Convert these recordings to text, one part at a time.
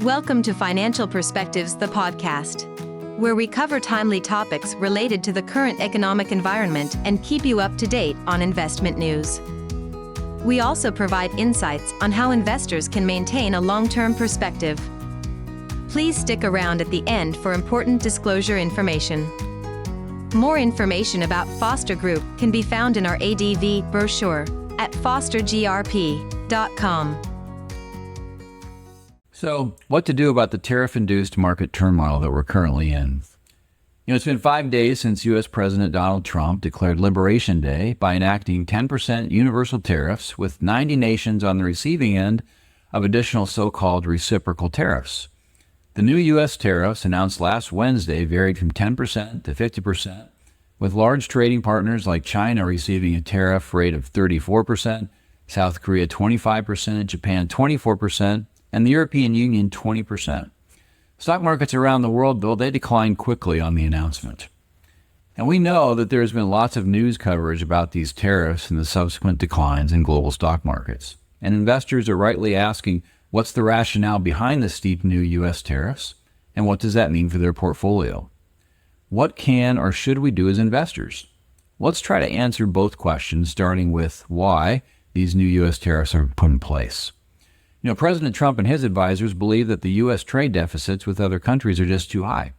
Welcome to Financial Perspectives, the podcast, where we cover timely topics related to the current economic environment and keep you up to date on investment news. We also provide insights on how investors can maintain a long-term perspective. Please stick around at the end for important disclosure information. More information about Foster Group can be found in our ADV brochure at fostergrp.com. So, what to do about the tariff-induced market turmoil that we're currently in? It's been 5 days since U.S. President Donald Trump declared Liberation Day by enacting 10% universal tariffs, with 90 nations on the receiving end of additional so-called reciprocal tariffs. The new U.S. tariffs announced last Wednesday varied from 10% to 50%, with large trading partners like China receiving a tariff rate of 34%, South Korea 25%, Japan 24%, and the European Union 20%. Stock markets around the world, though, they declined quickly on the announcement. And we know that there has been lots of news coverage about these tariffs and the subsequent declines in global stock markets. And investors are rightly asking, what's the rationale behind the steep new U.S. tariffs, and what does that mean for their portfolio? What can or should we do as investors? Let's try to answer both questions, starting with why these new U.S. tariffs are put in place. President Trump and his advisors believe that the U.S. trade deficits with other countries are just too high.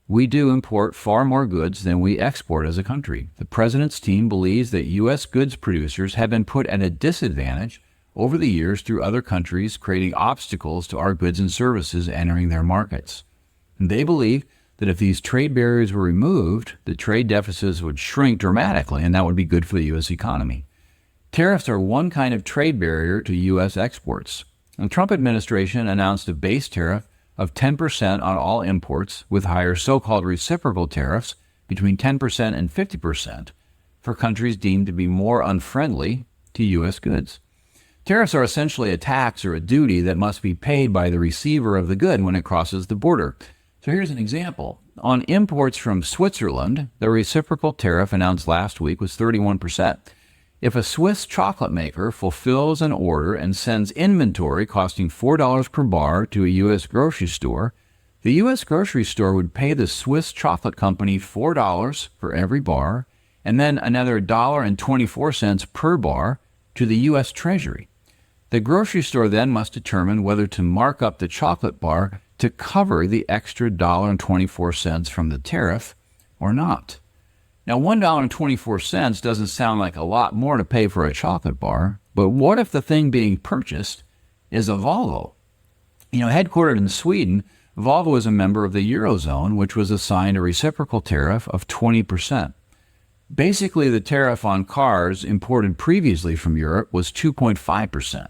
We do import far more goods than we export as a country. The president's team believes that U.S. goods producers have been put at a disadvantage over the years through other countries, creating obstacles to our goods and services entering their markets. And they believe that if these trade barriers were removed, the trade deficits would shrink dramatically, and that would be good for the U.S. economy. Tariffs are one kind of trade barrier to U.S. exports. The Trump administration announced a base tariff of 10% on all imports, with higher so-called reciprocal tariffs between 10% and 50% for countries deemed to be more unfriendly to U.S. goods. Tariffs are essentially a tax or a duty that must be paid by the receiver of the good when it crosses the border. So here's an example. On imports from Switzerland, the reciprocal tariff announced last week was 31%. If a Swiss chocolate maker fulfills an order and sends inventory costing $4 per bar to a U.S. grocery store, the U.S. grocery store would pay the Swiss chocolate company $4 for every bar, and then another $1.24 per bar to the U.S. Treasury. The grocery store then must determine whether to mark up the chocolate bar to cover the extra $1.24 from the tariff or not. Now, $1.24 doesn't sound like a lot more to pay for a chocolate bar, but what if the thing being purchased is a Volvo? Headquartered in Sweden, Volvo is a member of the Eurozone, which was assigned a reciprocal tariff of 20%. Basically, the tariff on cars imported previously from Europe was 2.5%.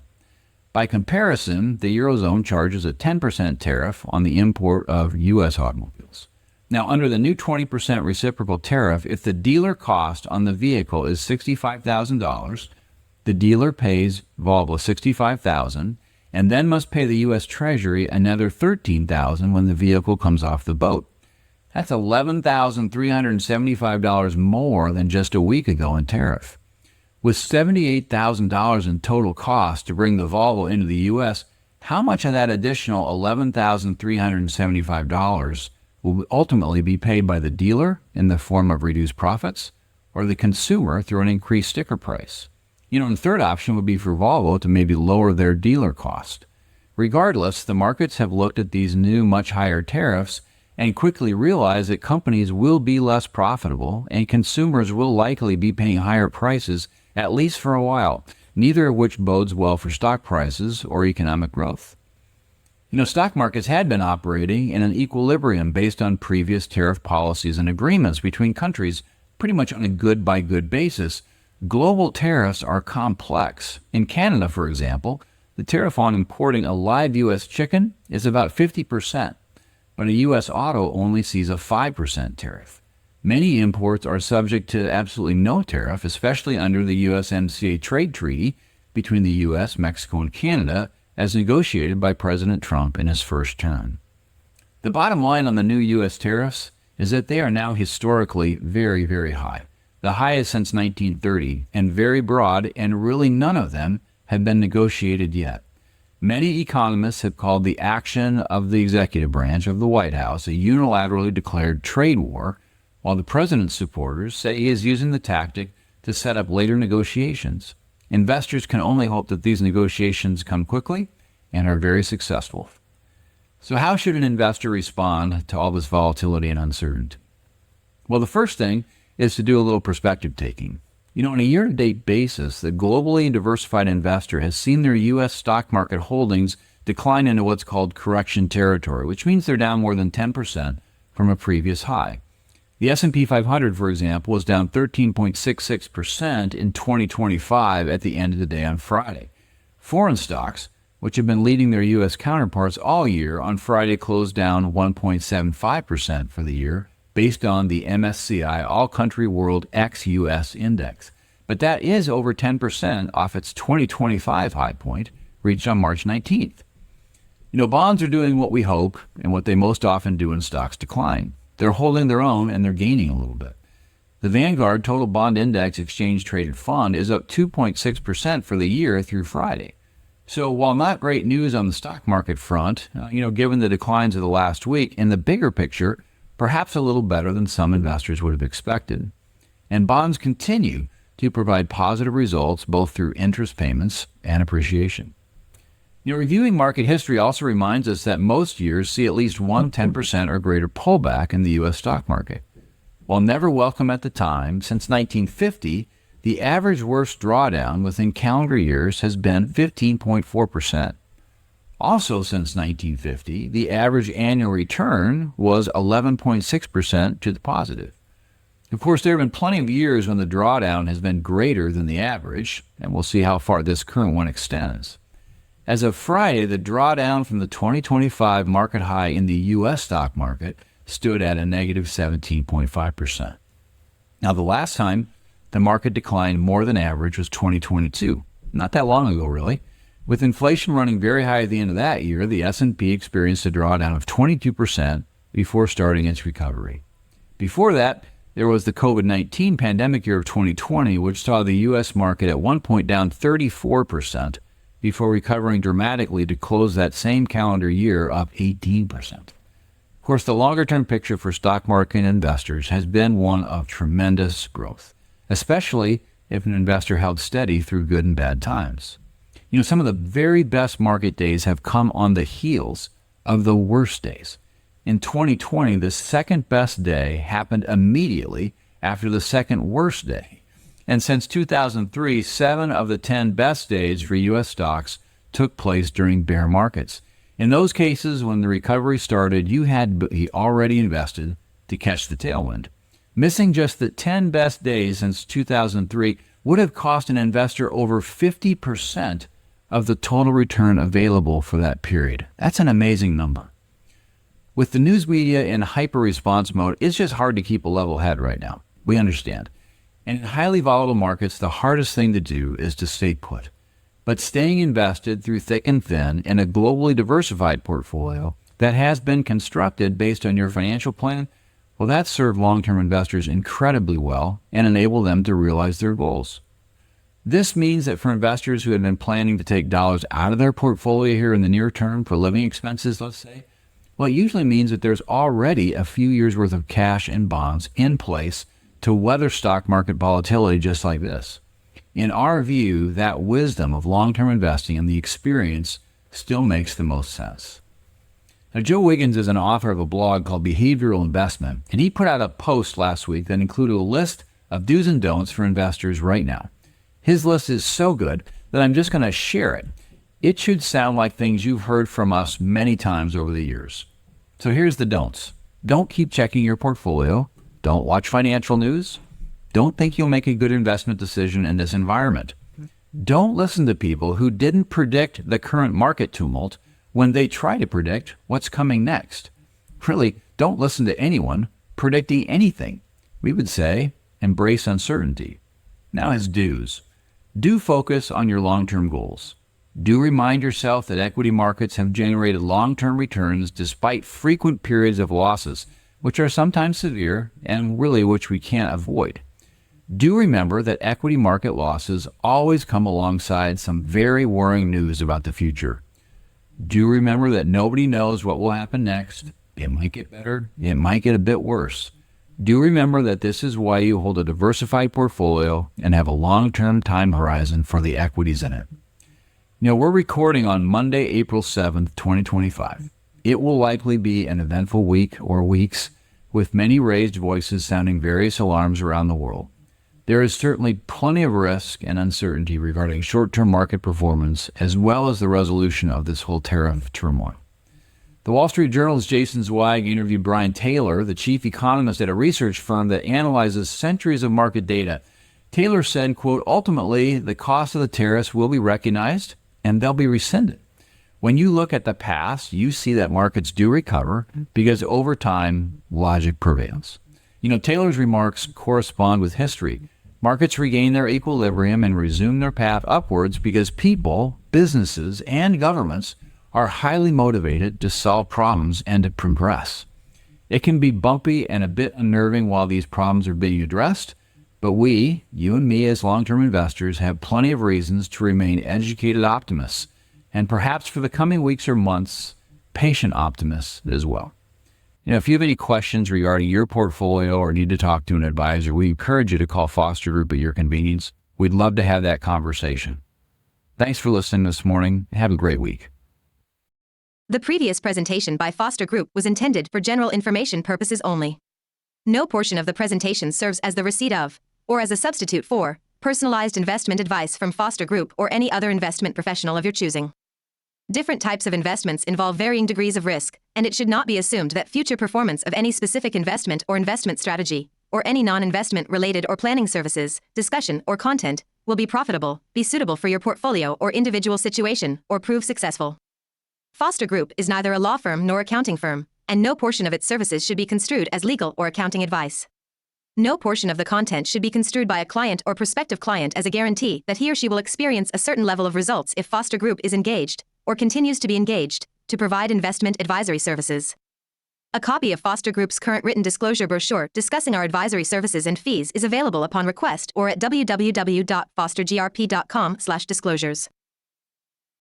By comparison, the Eurozone charges a 10% tariff on the import of U.S. automobiles. Now, under the new 20% reciprocal tariff, if the dealer cost on the vehicle is $65,000, the dealer pays Volvo $65,000 and then must pay the U.S. Treasury another $13,000 when the vehicle comes off the boat. That's $11,375 more than just a week ago in tariff. With $78,000 in total cost to bring the Volvo into the U.S., how much of that additional $11,375 will ultimately be paid by the dealer in the form of reduced profits, or the consumer through an increased sticker price? The third option would be for Volvo to maybe lower their dealer cost. Regardless, the markets have looked at these new, much higher tariffs and quickly realized that companies will be less profitable and consumers will likely be paying higher prices, at least for a while, neither of which bodes well for stock prices or economic growth. Stock markets had been operating in an equilibrium based on previous tariff policies and agreements between countries, pretty much on a good-by-good basis. Global tariffs are complex. In Canada, for example, the tariff on importing a live U.S. chicken is about 50%, but a U.S. auto only sees a 5% tariff. Many imports are subject to absolutely no tariff, especially under the USMCA trade treaty between the U.S., Mexico, and Canada, as negotiated by President Trump in his first term. The bottom line on the new U.S. tariffs is that they are now historically very, very high, the highest since 1930, and very broad, and really none of them have been negotiated yet. Many economists have called the action of the executive branch of the White House a unilaterally declared trade war, while the president's supporters say he is using the tactic to set up later negotiations. Investors can only hope that these negotiations come quickly and are very successful. So how should an investor respond to all this volatility and uncertainty? Well, the first thing is to do a little perspective taking. On a year-to-date basis, the globally diversified investor has seen their U.S. stock market holdings decline into what's called correction territory, which means they're down more than 10% from a previous high. The S&P 500, for example, was down 13.66% in 2025 at the end of the day on Friday. Foreign stocks, which have been leading their U.S. counterparts all year, on Friday closed down 1.75% for the year, based on the MSCI All-Country World ex-US Index. But that is over 10% off its 2025 high point, reached on March 19th. Bonds are doing what we hope and what they most often do when stocks decline. They're holding their own and they're gaining a little bit. The Vanguard Total Bond Index Exchange Traded Fund is up 2.6% for the year through Friday. So while not great news on the stock market front, given the declines of the last week, in the bigger picture, perhaps a little better than some investors would have expected. And bonds continue to provide positive results both through interest payments and appreciation. Reviewing market history also reminds us that most years see at least one 10% or greater pullback in the U.S. stock market. While never welcome at the time, since 1950, the average worst drawdown within calendar years has been 15.4%. Also since 1950, the average annual return was 11.6% to the positive. Of course, there have been plenty of years when the drawdown has been greater than the average, and we'll see how far this current one extends. As of Friday, the drawdown from the 2025 market high in the U.S. stock market stood at a negative 17.5%. Now, the last time the market declined more than average was 2022. Not that long ago, really. With inflation running very high at the end of that year, the S&P experienced a drawdown of 22% before starting its recovery. Before that, there was the COVID-19 pandemic year of 2020, which saw the U.S. market at one point down 34%, before recovering dramatically to close that same calendar year up 18%. Of course, the longer-term picture for stock market investors has been one of tremendous growth, especially if an investor held steady through good and bad times. Some of the very best market days have come on the heels of the worst days. In 2020, the second best day happened immediately after the second worst day. And since 2003, 7 of the 10 best days for U.S. stocks took place during bear markets. In those cases, when the recovery started, you had to be already invested to catch the tailwind. Missing just the 10 best days since 2003 would have cost an investor over 50% of the total return available for that period. That's an amazing number. With the news media in hyper-response mode, it's just hard to keep a level head right now. We understand. And in highly volatile markets, the hardest thing to do is to stay put. But staying invested through thick and thin in a globally diversified portfolio that has been constructed based on your financial plan, well, that's served long-term investors incredibly well and enabled them to realize their goals. This means that for investors who have been planning to take dollars out of their portfolio here in the near term for living expenses, let's say, well, it usually means that there's already a few years' worth of cash and bonds in place to weather stock market volatility just like this. In our view, that wisdom of long-term investing and the experience still makes the most sense. Now, Joe Wiggins is an author of a blog called Behavioral Investment, and he put out a post last week that included a list of do's and don'ts for investors right now. His list is so good that I'm just going to share it. It should sound like things you've heard from us many times over the years. So here's the don'ts. Don't keep checking your portfolio. Don't watch financial news. Don't think you'll make a good investment decision in this environment. Don't listen to people who didn't predict the current market tumult when they try to predict what's coming next. Really, don't listen to anyone predicting anything. We would say, embrace uncertainty. Now his do's. Do focus on your long-term goals. Do remind yourself that equity markets have generated long-term returns despite frequent periods of losses, which are sometimes severe and really which we can't avoid. Do remember that equity market losses always come alongside some very worrying news about the future. Do remember that nobody knows what will happen next. It might get better. It might get a bit worse. Do remember that this is why you hold a diversified portfolio and have a long-term time horizon for the equities in it. We're recording on Monday, April 7th, 2025. It will likely be an eventful week or weeks with many raised voices sounding various alarms around the world. There is certainly plenty of risk and uncertainty regarding short-term market performance as well as the resolution of this whole tariff turmoil. The Wall Street Journal's Jason Zweig interviewed Brian Taylor, the chief economist at a research firm that analyzes centuries of market data. Taylor said, quote, ultimately, the cost of the tariffs will be recognized and they'll be rescinded. When you look at the past, you see that markets do recover because over time, logic prevails. Taylor's remarks correspond with history. Markets regain their equilibrium and resume their path upwards because people, businesses, and governments are highly motivated to solve problems and to progress. It can be bumpy and a bit unnerving while these problems are being addressed, but we, you and me as long-term investors, have plenty of reasons to remain educated optimists, and perhaps for the coming weeks or months, patient optimists as well. If you have any questions regarding your portfolio or need to talk to an advisor, we encourage you to call Foster Group at your convenience. We'd love to have that conversation. Thanks for listening this morning. Have a great week. The previous presentation by Foster Group was intended for general information purposes only. No portion of the presentation serves as the receipt of, or as a substitute for, personalized investment advice from Foster Group or any other investment professional of your choosing. Different types of investments involve varying degrees of risk, and it should not be assumed that future performance of any specific investment or investment strategy, or any non-investment related or planning services, discussion, or content, will be profitable, be suitable for your portfolio or individual situation, or prove successful. Foster Group is neither a law firm nor accounting firm, and no portion of its services should be construed as legal or accounting advice. No portion of the content should be construed by a client or prospective client as a guarantee that he or she will experience a certain level of results if Foster Group is engaged, or continues to be engaged, to provide investment advisory services. A copy of Foster Group's current written disclosure brochure discussing our advisory services and fees is available upon request or at www.fostergrp.com/disclosures.